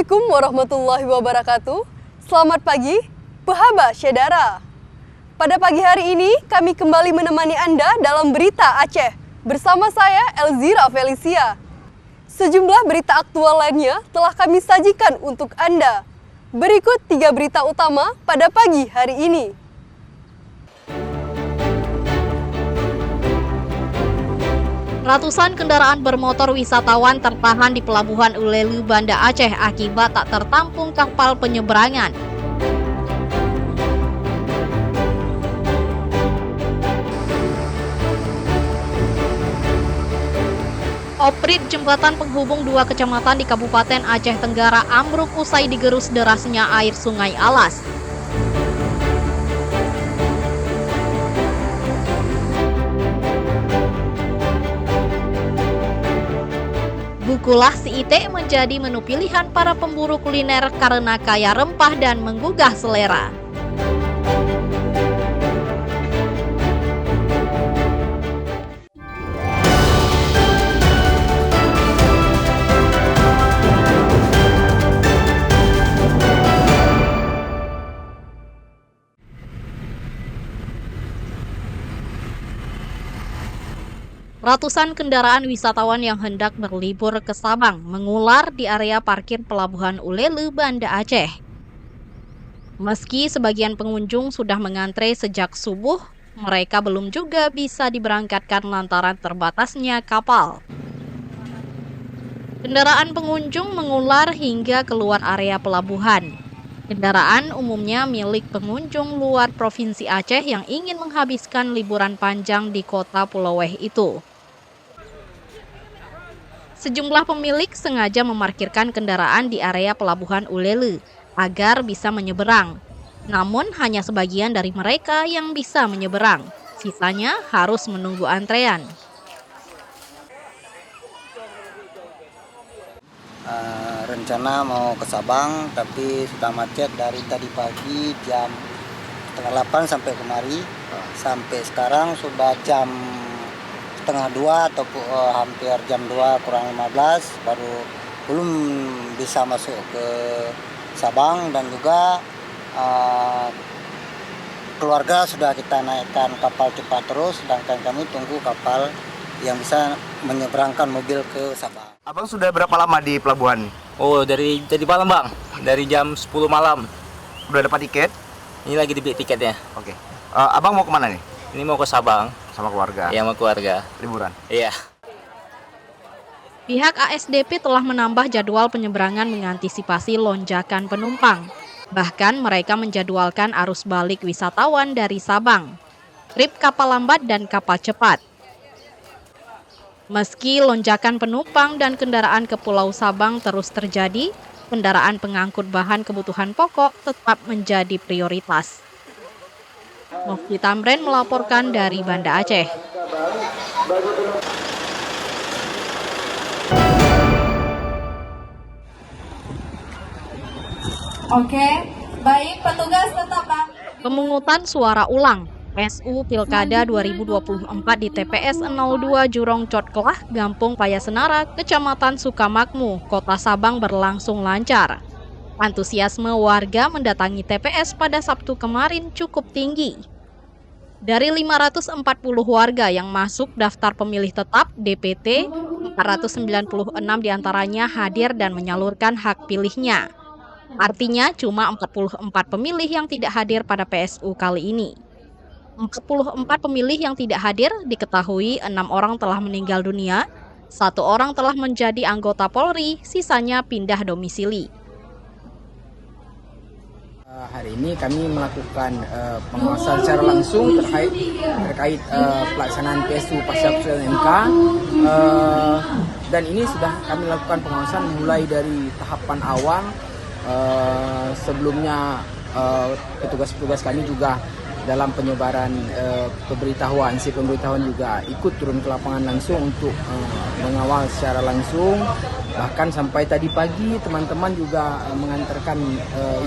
Assalamualaikum warahmatullahi wabarakatuh. Selamat pagi, Pahaba Syedara. Pada pagi hari ini, kami kembali menemani Anda dalam Berita Aceh. Bersama saya, Elzira Felicia. Sejumlah berita aktual lainnya telah kami sajikan untuk Anda. Berikut 3 berita utama pada pagi hari ini. Ratusan kendaraan bermotor wisatawan tertahan di Pelabuhan Ulelu, Banda Aceh akibat tak tertampung kapal penyeberangan. Oprit jembatan penghubung 2 kecamatan di Kabupaten Aceh Tenggara ambruk usai digerus derasnya air Sungai Alas. Bukulah si Ite menjadi menu pilihan para pemburu kuliner karena kaya rempah dan menggugah selera. Ratusan kendaraan wisatawan yang hendak berlibur ke Sabang mengular di area parkir Pelabuhan Ulelu, Banda Aceh. Meski sebagian pengunjung sudah mengantre sejak subuh, mereka belum juga bisa diberangkatkan lantaran terbatasnya kapal. Kendaraan pengunjung mengular hingga keluar area pelabuhan. Kendaraan umumnya milik pengunjung luar Provinsi Aceh yang ingin menghabiskan liburan panjang di kota Pulauweh itu. Sejumlah pemilik sengaja memarkirkan kendaraan di area Pelabuhan Ulelu agar bisa menyeberang. Namun hanya sebagian dari mereka yang bisa menyeberang. Sisanya harus menunggu antrean. Rencana mau ke Sabang, tapi sudah macet dari tadi pagi jam 7:30 sampai kemari. Sampai sekarang sudah jam 1:30 atau hampir jam 2 kurang 15 baru belum bisa masuk ke Sabang. Dan juga keluarga sudah kita naikkan kapal cepat terus, sedangkan kami tunggu kapal yang bisa menyeberangkan mobil ke Sabang. Abang sudah berapa lama di pelabuhan? Oh, dari malam bang, dari jam 10 malam. Udah dapat tiket? Ini lagi dibeli tiketnya. Oke. Abang mau kemana nih? Ini mau ke Sabang. Sama keluarga? Iya, sama keluarga. Liburan? Iya. Pihak ASDP telah menambah jadwal penyeberangan mengantisipasi lonjakan penumpang. Bahkan mereka menjadwalkan arus balik wisatawan dari Sabang, trip kapal lambat dan kapal cepat. Meski lonjakan penumpang dan kendaraan ke Pulau Sabang terus terjadi, kendaraan pengangkut bahan kebutuhan pokok tetap menjadi prioritas. Mufti Tamrin melaporkan dari Banda Aceh. Oke, baik petugas tetap Bang. Pemungutan suara ulang PSU Pilkada 2024 di TPS 02 Jurong Cotkelah, Gampung Payasenara, Kecamatan Sukamakmu, Kota Sabang berlangsung lancar. Antusiasme warga mendatangi TPS pada Sabtu kemarin cukup tinggi. Dari 540 warga yang masuk daftar pemilih tetap DPT, 496 diantaranya hadir dan menyalurkan hak pilihnya. Artinya cuma 44 pemilih yang tidak hadir pada PSU kali ini. 44 pemilih yang tidak hadir diketahui 6 orang telah meninggal dunia, 1 orang telah menjadi anggota Polri, sisanya pindah domisili. Hari ini kami melakukan pengawasan secara langsung terkait pelaksanaan PSU pasca putusan MK, dan ini sudah kami lakukan pengawasan mulai dari tahapan awal. Sebelumnya petugas-petugas kami juga dalam penyebaran pemberitahuan juga ikut turun ke lapangan langsung untuk mengawal secara langsung. Bahkan sampai tadi pagi teman-teman juga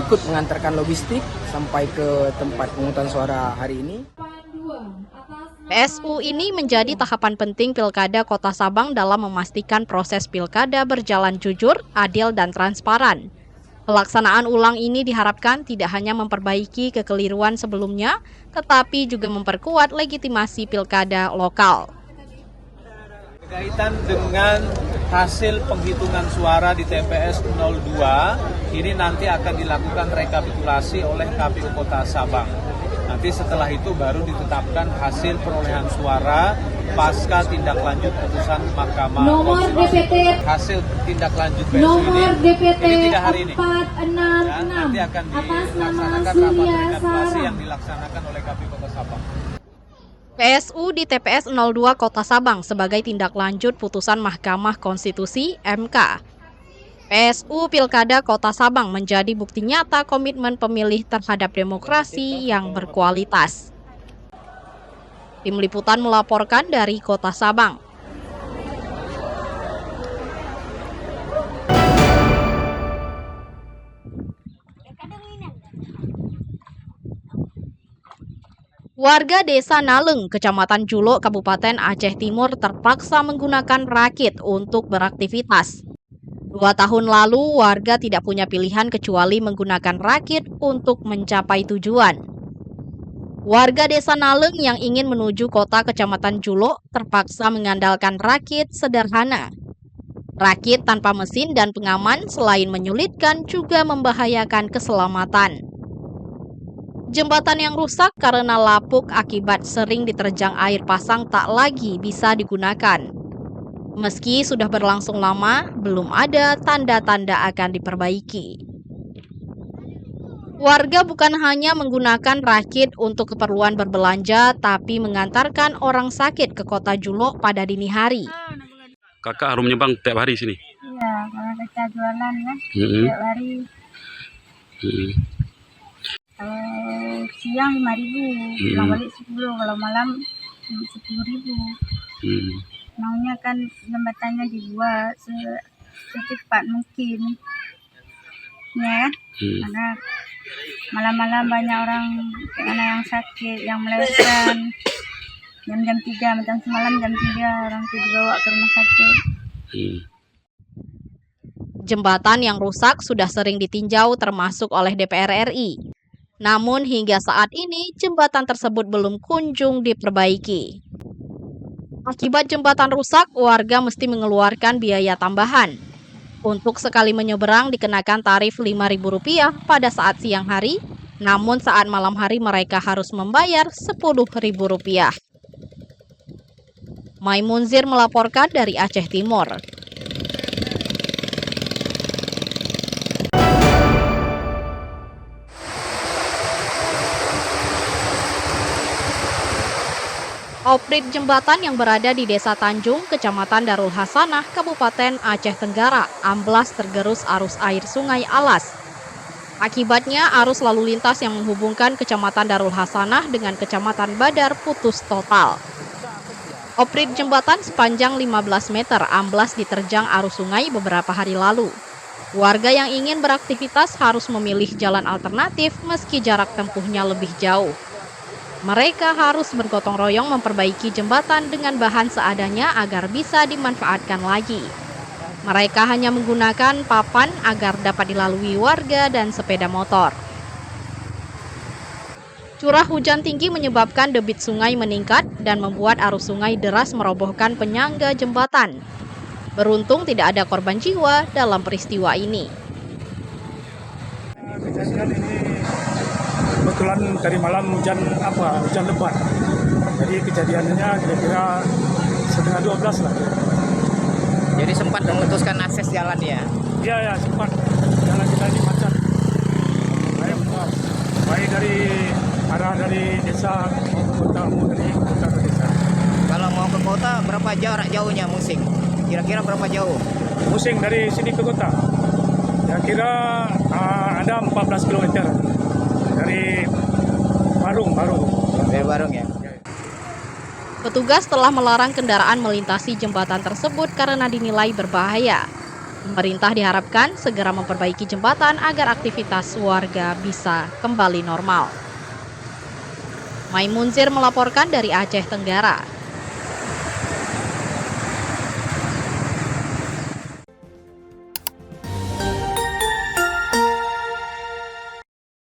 ikut mengantarkan logistik sampai ke tempat pemungutan suara hari ini. PSU ini menjadi tahapan penting Pilkada Kota Sabang dalam memastikan proses pilkada berjalan jujur, adil, dan transparan. Pelaksanaan ulang ini diharapkan tidak hanya memperbaiki kekeliruan sebelumnya, tetapi juga memperkuat legitimasi pilkada lokal. Berkaitan dengan hasil penghitungan suara di TPS 02, ini nanti akan dilakukan rekapitulasi oleh KPU Kota Sabang. Nanti setelah itu baru ditetapkan hasil perolehan suara pasca tindak lanjut putusan Mahkamah Konstitusi. Hasil tindak lanjut PSU ini tidak hari ini. Ya, nanti akan dilaksanakan rapat rekapitulasi yang dilaksanakan oleh KPU Kota Sabang. PSU di TPS 02 Kota Sabang sebagai tindak lanjut putusan Mahkamah Konstitusi (MK). PSU Pilkada Kota Sabang menjadi bukti nyata komitmen pemilih terhadap demokrasi yang berkualitas. Tim Liputan melaporkan dari Kota Sabang. Warga Desa Naleng, Kecamatan Julo, Kabupaten Aceh Timur terpaksa menggunakan rakit untuk beraktivitas. 2 tahun lalu, warga tidak punya pilihan kecuali menggunakan rakit untuk mencapai tujuan. Warga Desa Naleng yang ingin menuju kota Kecamatan Julo terpaksa mengandalkan rakit sederhana. Rakit tanpa mesin dan pengaman selain menyulitkan juga membahayakan keselamatan. Jembatan yang rusak karena lapuk akibat sering diterjang air pasang tak lagi bisa digunakan. Meski sudah berlangsung lama, belum ada tanda-tanda akan diperbaiki. Warga bukan hanya menggunakan rakit untuk keperluan berbelanja, tapi mengantarkan orang sakit ke kota Julo pada dini hari. Kakak harus menyeberang tiap hari sini? Iya, karena kita jualan kan, tiap hari. Kalau siang 5.000, pulang balik 10, kalau malam 10.000. Maunya kan jembatannya dibuat secepat mungkin, ya. Karena malam-malam banyak orang yang sakit, yang melahirkan. Jam-jam 3, macam semalam jam 3 orang itu dibawa ke rumah sakit. Jembatan yang rusak sudah sering ditinjau termasuk oleh DPR RI. Namun hingga saat ini jembatan tersebut belum kunjung diperbaiki. Akibat jembatan rusak, warga mesti mengeluarkan biaya tambahan. Untuk sekali menyeberang dikenakan tarif Rp5.000 pada saat siang hari, namun saat malam hari mereka harus membayar Rp10.000. Maimunzir melaporkan dari Aceh Timur. Oprit jembatan yang berada di Desa Tanjung, Kecamatan Darul Hasanah, Kabupaten Aceh Tenggara, amblas tergerus arus air Sungai Alas. Akibatnya, arus lalu lintas yang menghubungkan Kecamatan Darul Hasanah dengan Kecamatan Badar putus total. Oprit jembatan sepanjang 15 meter amblas diterjang arus sungai beberapa hari lalu. Warga yang ingin beraktivitas harus memilih jalan alternatif meski jarak tempuhnya lebih jauh. Mereka harus bergotong royong memperbaiki jembatan dengan bahan seadanya agar bisa dimanfaatkan lagi. Mereka hanya menggunakan papan agar dapat dilalui warga dan sepeda motor. Curah hujan tinggi menyebabkan debit sungai meningkat dan membuat arus sungai deras merobohkan penyangga jembatan. Beruntung tidak ada korban jiwa dalam peristiwa ini. Kejadian ini kebetulan tadi malam hujan lebat. Jadi kejadiannya kira-kira 11:30 lah. Jadi sempat memutuskan akses jalan ya? Iya, sempat. Jalan kita ini macet. Baik dari arah dari desa ke kota, dari kota ke desa. Kalau mau ke kota, berapa jarak jauhnya Musing? Kira-kira berapa jauh? Musing dari sini ke kota. Kira-kira ada 14 km dari Barung. Dari Barung ya? Petugas telah melarang kendaraan melintasi jembatan tersebut karena dinilai berbahaya. Pemerintah diharapkan segera memperbaiki jembatan agar aktivitas warga bisa kembali normal. Maimunzir melaporkan dari Aceh Tenggara.